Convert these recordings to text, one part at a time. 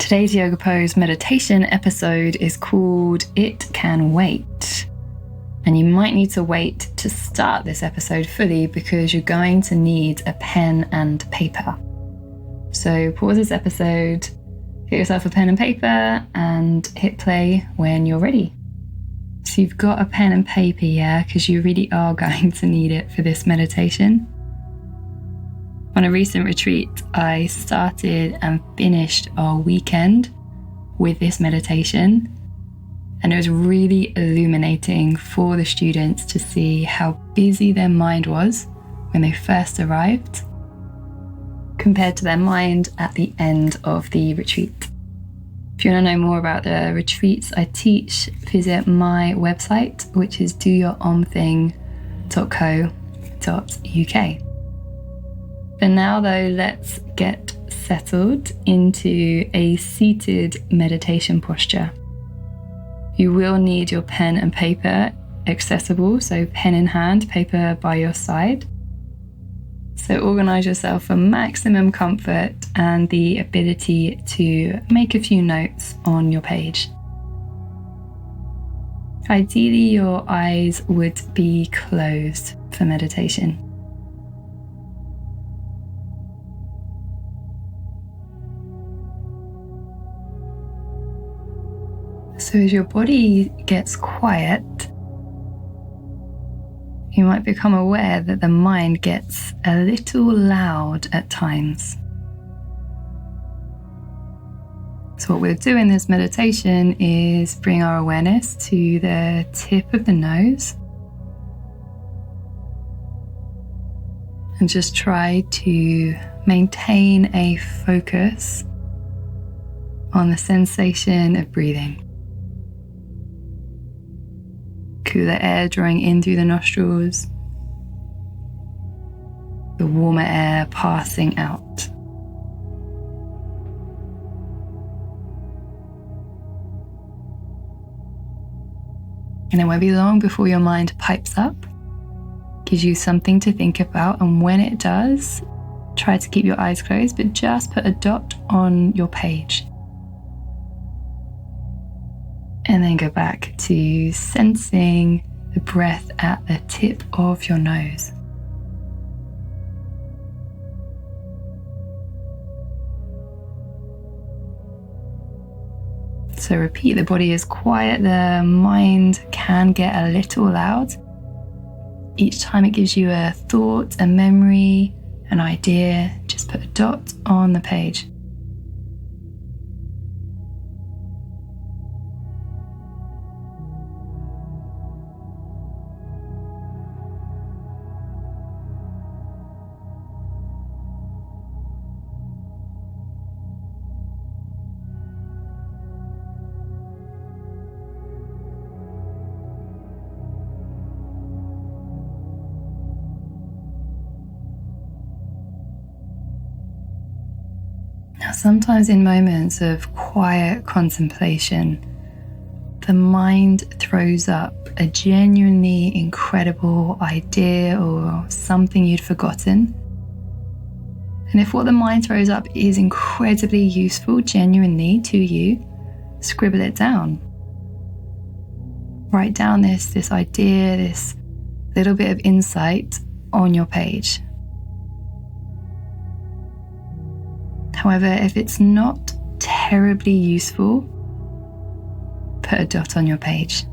Today's Yoga Pose meditation episode is called It Can Wait. And you might need to wait to start this episode fully because you're going to need a pen and paper. So pause this episode, get yourself a pen and paper, and hit play when you're ready. So you've got a pen and paper, yeah, because you really are going to need it for this meditation. On a recent retreat, I started and finished our weekend with this meditation, and it was really illuminating for the students to see how busy their mind was when they first arrived compared to their mind at the end of the retreat. If you want to know more about the retreats I teach, visit my website, which is doyouromthing.co.uk. For now though, let's get settled into a seated meditation posture. You will need your pen and paper accessible, so pen in hand, paper by your side. So organise yourself for maximum comfort and the ability to make a few notes on your page. Ideally, your eyes would be closed for meditation. So as your body gets quiet, you might become aware that the mind gets a little loud at times. So what we'll do in this meditation is bring our awareness to the tip of the nose and just try to maintain a focus on the sensation of breathing. Cooler air drawing in through the nostrils, the warmer air passing out. And it won't be long before your mind pipes up, gives you something to think about, and when it does, try to keep your eyes closed, but just put a dot on your page. And then go back to sensing the breath at the tip of your nose. So repeat, the body is quiet, the mind can get a little loud. Each time it gives you a thought, a memory, an idea, just put a dot on the page. Now, sometimes in moments of quiet contemplation, the mind throws up a genuinely incredible idea or something you'd forgotten. And if what the mind throws up is incredibly useful genuinely to you, scribble it down. Write down this idea, this little bit of insight on your page. However, if it's not terribly useful, put a dot on your page.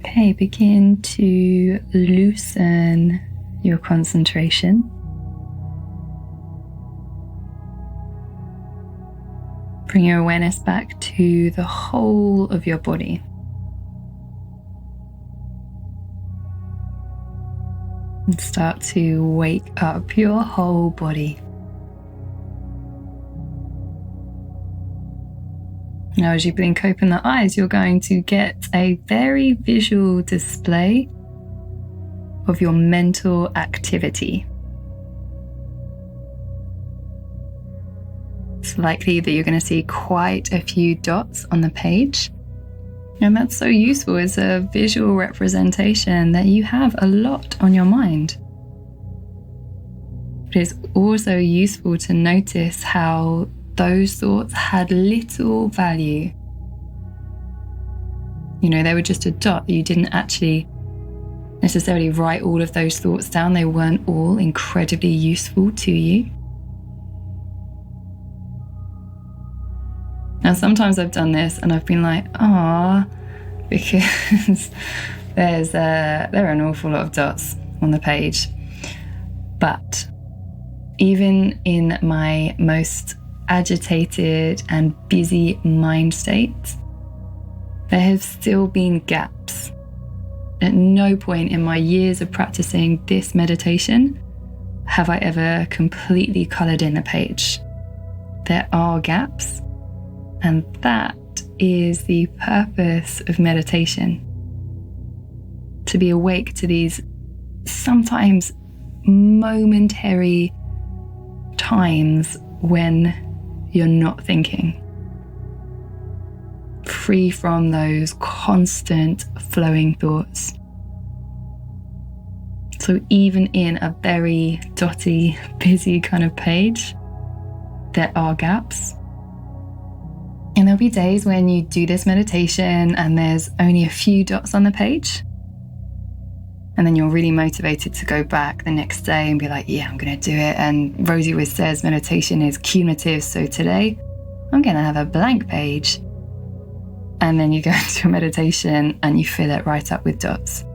Okay, begin to loosen your concentration. Bring your awareness back to the whole of your body. And start to wake up your whole body. Now, as you blink open the eyes, you're going to get a very visual display of your mental activity. It's likely that you're going to see quite a few dots on the page. And that's so useful as a visual representation that you have a lot on your mind. But it's also useful to notice how those thoughts had little value. They were just a dot. You didn't actually necessarily write all of those thoughts down. They weren't all incredibly useful to you. Now, sometimes I've done this and I've been like, because there are an awful lot of dots on the page. But even in my most agitated and busy mind state, there have still been gaps. At no point in my years of practicing this meditation have I ever completely coloured in a page. There are gaps, and that is the purpose of meditation. To be awake to these sometimes momentary times when you're not thinking, free from those constant flowing thoughts. So even in a very dotty, busy kind of page, there are gaps. And there'll be days when you do this meditation and there's only a few dots on the page. And then you're really motivated to go back the next day and be like, yeah, I'm going to do it. And Rosie always says meditation is cumulative. So today I'm going to have a blank page. And then you go into your meditation and you fill it right up with dots.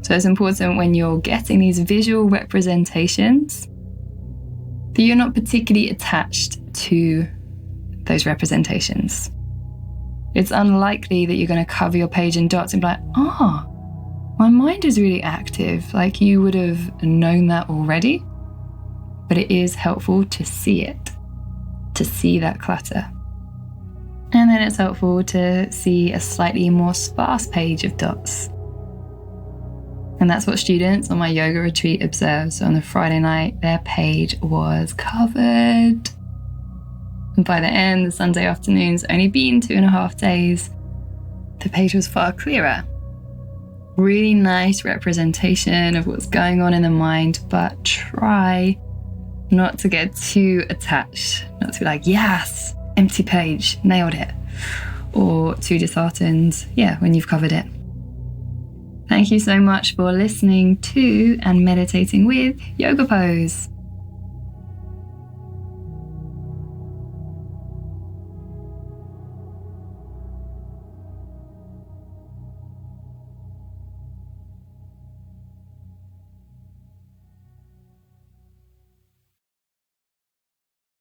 So it's important when you're getting these visual representations that you're not particularly attached to those representations. It's unlikely that you're going to cover your page in dots and be like, my mind is really active. Like you would have known that already, but it is helpful to see it, to see that clutter. And then it's helpful to see a slightly more sparse page of dots. And that's what students on my yoga retreat observed. So on the Friday night, their page was covered. And by the end, the Sunday afternoon's only been 2.5 days, the page was far clearer. Really nice representation of what's going on in the mind, but try not to get too attached, not to be like, yes, empty page, nailed it, or too disheartened, when you've covered it. Thank you so much for listening to and meditating with Yoga Pose.